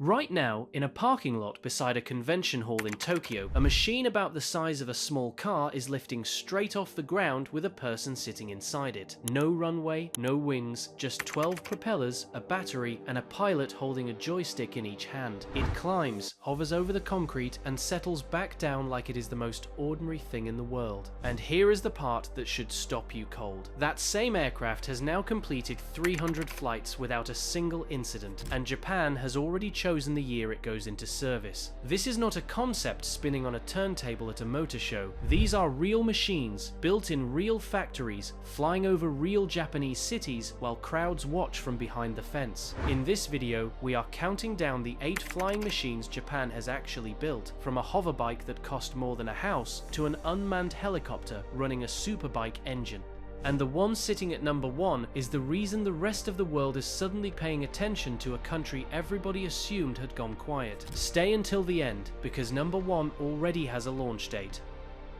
Right now, in a parking lot beside a convention hall in Tokyo, a machine about the size of a small car is lifting straight off the ground with a person sitting inside it. No runway, no wings, just 12 propellers, a battery, and a pilot holding a joystick in each hand. It climbs, hovers over the concrete, and settles back down like it is the most ordinary thing in the world. And here is the part that should stop you cold. That same aircraft has now completed 300 flights without a single incident, and Japan has already chosen the year it goes into service. This is not a concept spinning on a turntable at a motor show. These are real machines, built in real factories, flying over real Japanese cities while crowds watch from behind the fence. In this video, we are counting down the 8 flying machines Japan has actually built, from a hoverbike that cost more than a house to an unmanned helicopter running a superbike engine. And the one sitting at number 1 is the reason the rest of the world is suddenly paying attention to a country everybody assumed had gone quiet. Stay until the end, because number 1 already has a launch date.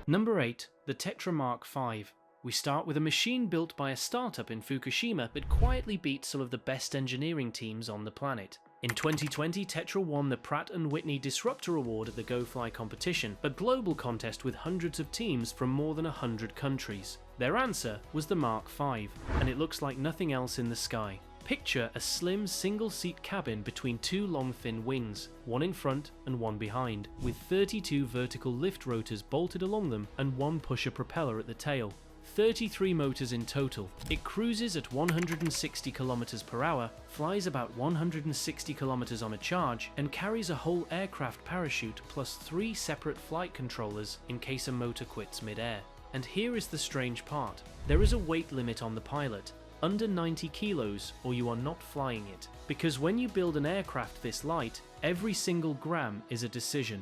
Number 8, the Tetra Mark 5. We start with a machine built by a startup in Fukushima that quietly beat some of the best engineering teams on the planet. In 2020, Tetra won the Pratt & Whitney Disruptor Award at the Go Fly competition, a global contest with hundreds of teams from more than 100 countries. Their answer was the Mark 5, and it looks like nothing else in the sky. Picture a slim single-seat cabin between 2 long thin wings, one in front and one behind, with 32 vertical lift rotors bolted along them and one pusher propeller at the tail. 33 motors in total. It cruises at 160 km per hour, flies about 160 km on a charge, and carries a whole aircraft parachute plus 3 separate flight controllers in case a motor quits mid-air. And here is the strange part. There is a weight limit on the pilot, under 90 kilos or you are not flying it. Because when you build an aircraft this light, every single gram is a decision.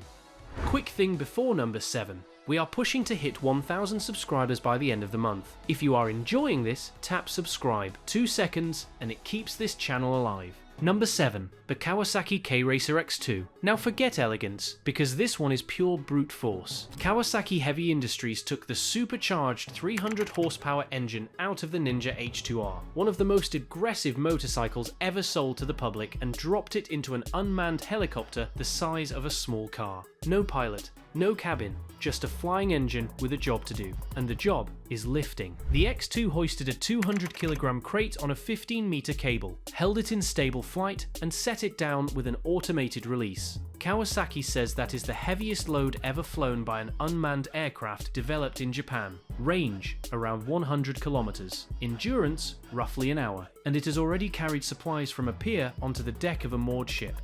Quick thing before number 7. We are pushing to hit 1,000 subscribers by the end of the month. If you are enjoying this, tap subscribe. 2 seconds and it keeps this channel alive. Number 7, the Kawasaki K-Racer X2. Now forget elegance, because this one is pure brute force. Kawasaki Heavy Industries took the supercharged 300 horsepower engine out of the Ninja H2R, one of the most aggressive motorcycles ever sold to the public, and dropped it into an unmanned helicopter the size of a small car. No pilot, no cabin, just a flying engine with a job to do, and the job is lifting. The X2 hoisted a 200 kilogram crate on a 15-meter cable, held it in stable flight, and set it down with an automated release. Kawasaki says that is the heaviest load ever flown by an unmanned aircraft developed in Japan. Range, around 100 kilometers. Endurance, roughly an hour. And it has already carried supplies from a pier onto the deck of a moored ship.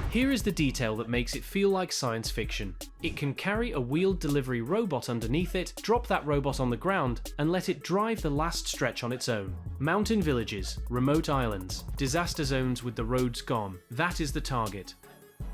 Here is the detail that makes it feel like science fiction. It can carry a wheeled delivery robot underneath it, drop that robot on the ground, and let it drive the last stretch on its own. Mountain villages, remote islands, disaster zones with the roads gone. That is the target.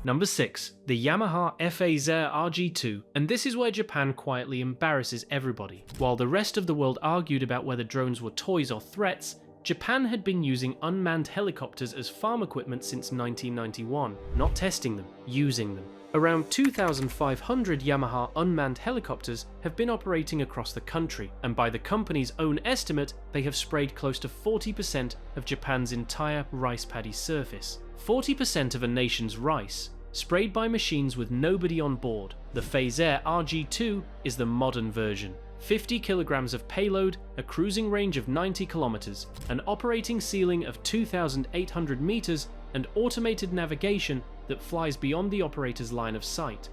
Number 6, the Yamaha FA-Zero RG2, and this is where Japan quietly embarrasses everybody. While the rest of the world argued about whether drones were toys or threats, Japan had been using unmanned helicopters as farm equipment since 1991, not testing them, using them. Around 2,500 Yamaha unmanned helicopters have been operating across the country, and by the company's own estimate, they have sprayed close to 40% of Japan's entire rice paddy surface. 40% of a nation's rice, sprayed by machines with nobody on board. The FA-Zero RG2 is the modern version. 50 kilograms of payload, a cruising range of 90 kilometers, an operating ceiling of 2,800 meters, and automated navigation that flies beyond the operator's line of sight.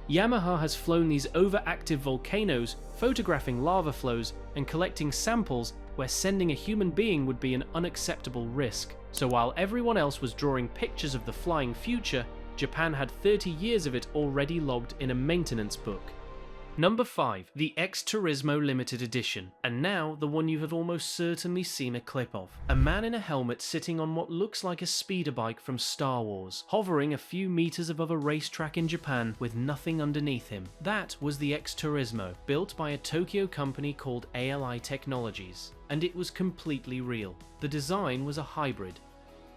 Yamaha has flown these overactive volcanoes, photographing lava flows and collecting samples where sending a human being would be an unacceptable risk. So while everyone else was drawing pictures of the flying future, Japan had 30 years of it already logged in a maintenance book. Number 5, the X Turismo Limited Edition, and now the one you have almost certainly seen a clip of. A man in a helmet sitting on what looks like a speeder bike from Star Wars, hovering a few meters above a racetrack in Japan with nothing underneath him. That was the X Turismo, built by a Tokyo company called ALI Technologies, and it was completely real. The design was a hybrid.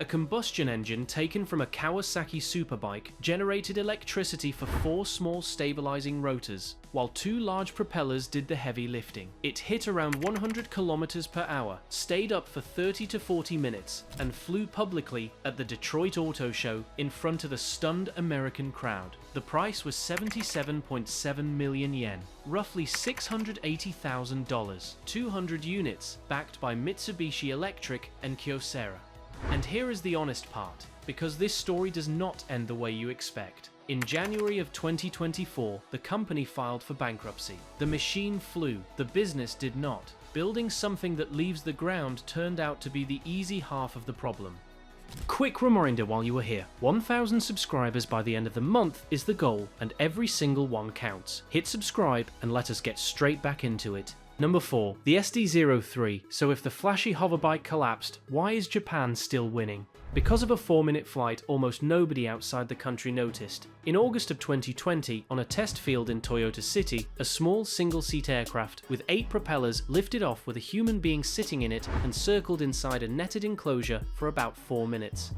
A combustion engine taken from a Kawasaki superbike generated electricity for 4 small stabilizing rotors, while 2 large propellers did the heavy lifting. It hit around 100 kilometers per hour, stayed up for 30 to 40 minutes, and flew publicly at the Detroit Auto Show in front of a stunned American crowd. The price was 77.7 million yen, roughly $680,000, 200 units, backed by Mitsubishi Electric and Kyocera. And here is the honest part, because this story does not end the way you expect. In January of 2024, the company filed for bankruptcy. The machine flew, the business did not. Building something that leaves the ground turned out to be the easy half of the problem. Quick reminder while you are here, 1,000 subscribers by the end of the month is the goal, and every single one counts. Hit subscribe and let us get straight back into it. Number 4. The SD-03. So if the flashy hoverbike collapsed, why is Japan still winning? Because of a 4-minute flight, almost nobody outside the country noticed. In August of 2020, on a test field in Toyota City, a small single-seat aircraft with 8 propellers lifted off with a human being sitting in it and circled inside a netted enclosure for about 4 minutes.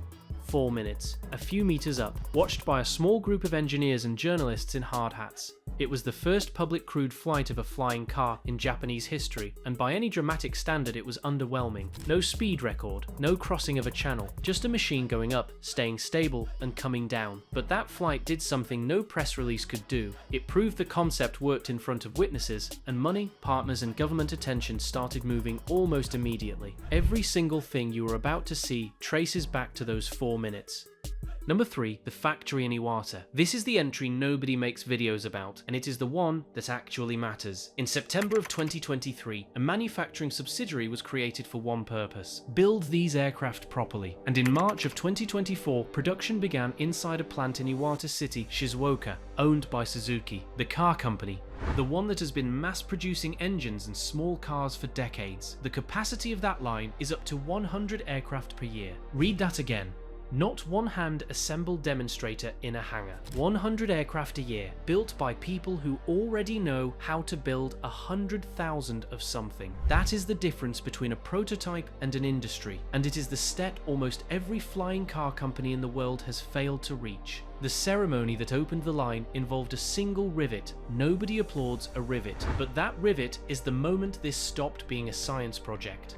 4 minutes, a few meters up, watched by a small group of engineers and journalists in hard hats. It was the first public crewed flight of a flying car in Japanese history, and by any dramatic standard it was underwhelming. No speed record, no crossing of a channel, just a machine going up, staying stable, and coming down. But that flight did something no press release could do. It proved the concept worked in front of witnesses, and money, partners, and government attention started moving almost immediately. Every single thing you are about to see traces back to those 4 minutes. Number 3, the factory in Iwata. This is the entry nobody makes videos about, and it is the one that actually matters. In September of 2023, a manufacturing subsidiary was created for one purpose: build these aircraft properly. And in March of 2024, production began inside a plant in Iwata City, Shizuoka, owned by Suzuki, the car company. The one that has been mass-producing engines and small cars for decades. The capacity of that line is up to 100 aircraft per year. Read that again. Not one-hand assembled demonstrator in a hangar. 100 aircraft a year, built by people who already know how to build 100,000 of something. That is the difference between a prototype and an industry, and it is the step almost every flying car company in the world has failed to reach. The ceremony that opened the line involved a single rivet. Nobody applauds a rivet, but that rivet is the moment this stopped being a science project.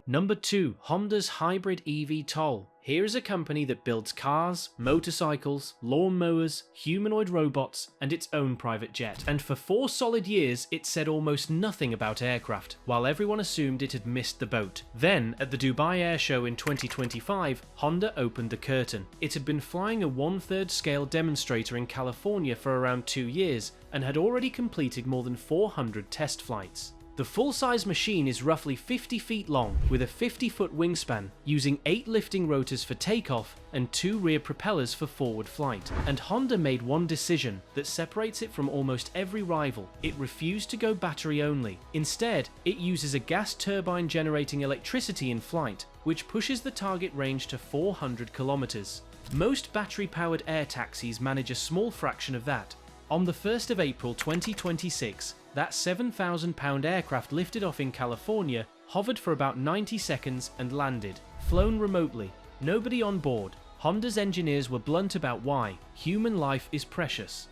Number 2, Honda's hybrid eVTOL. Here is a company that builds cars, motorcycles, lawnmowers, humanoid robots, and its own private jet. And for 4 solid years, it said almost nothing about aircraft, while everyone assumed it had missed the boat. Then, at the Dubai Air Show in 2025, Honda opened the curtain. It had been flying a 1/3 scale demonstrator in California for around 2 years, and had already completed more than 400 test flights. The full-size machine is roughly 50 feet long, with a 50-foot wingspan, using 8 lifting rotors for takeoff and 2 rear propellers for forward flight. And Honda made one decision that separates it from almost every rival. It refused to go battery only. Instead, it uses a gas turbine generating electricity in flight, which pushes the target range to 400 kilometers. Most battery-powered air taxis manage a small fraction of that. On the 1st of April 2026, that 7,000-pound aircraft lifted off in California, hovered for about 90 seconds and landed, flown remotely. Nobody on board. Honda's engineers were blunt about why. Human life is precious.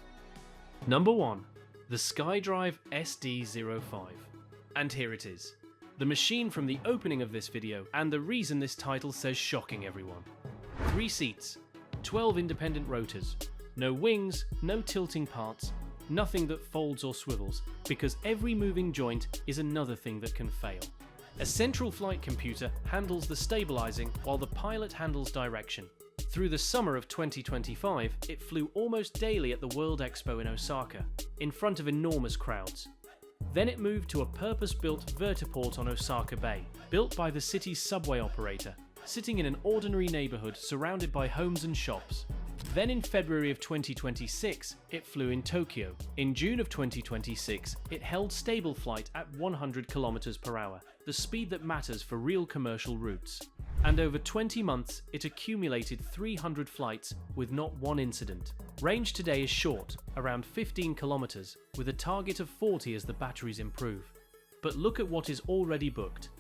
Number 1. The SkyDrive SD-05. And here it is. The machine from the opening of this video, and the reason this title says shocking everyone. 3 seats, 12 independent rotors. No wings, no tilting parts, nothing that folds or swivels, because every moving joint is another thing that can fail. A central flight computer handles the stabilizing while the pilot handles direction. Through the summer of 2025, it flew almost daily at the World Expo in Osaka, in front of enormous crowds. Then it moved to a purpose-built vertiport on Osaka Bay, built by the city's subway operator, sitting in an ordinary neighborhood surrounded by homes and shops. Then in February of 2026, it flew in Tokyo. In June of 2026, it held stable flight at 100 km per hour, the speed that matters for real commercial routes. And over 20 months, it accumulated 300 flights with not one incident. Range today is short, around 15 kilometers, with a target of 40 as the batteries improve. But look at what is already booked.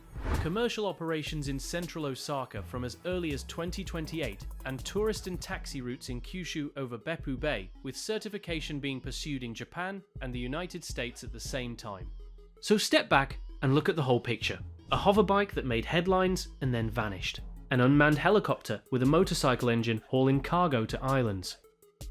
Commercial operations in central Osaka from as early as 2028, and tourist and taxi routes in Kyushu over Beppu Bay, with certification being pursued in Japan and the United States at the same time. So step back and look at the whole picture. A hoverbike that made headlines and then vanished. An unmanned helicopter with a motorcycle engine hauling cargo to islands.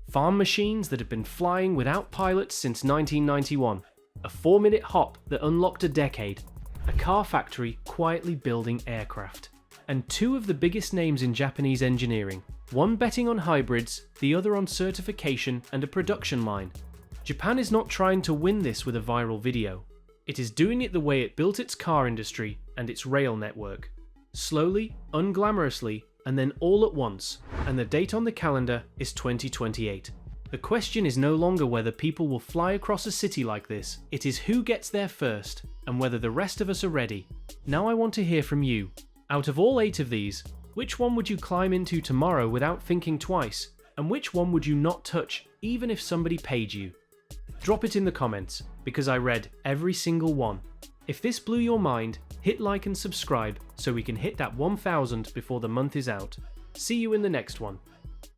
Farm machines that have been flying without pilots since 1991. A 4-minute hop that unlocked a decade. A car factory quietly building aircraft. And two of the biggest names in Japanese engineering, one betting on hybrids, the other on certification and a production line. Japan is not trying to win this with a viral video. It is doing it the way it built its car industry and its rail network. Slowly, unglamorously, and then all at once, and the date on the calendar is 2028. The question is no longer whether people will fly across a city like this, it is who gets there first, and whether the rest of us are ready. Now I want to hear from you. Out of all 8 of these, which one would you climb into tomorrow without thinking twice, and which one would you not touch even if somebody paid you? Drop it in the comments, because I read every single one. If this blew your mind, hit like and subscribe so we can hit that 1000 before the month is out. See you in the next one.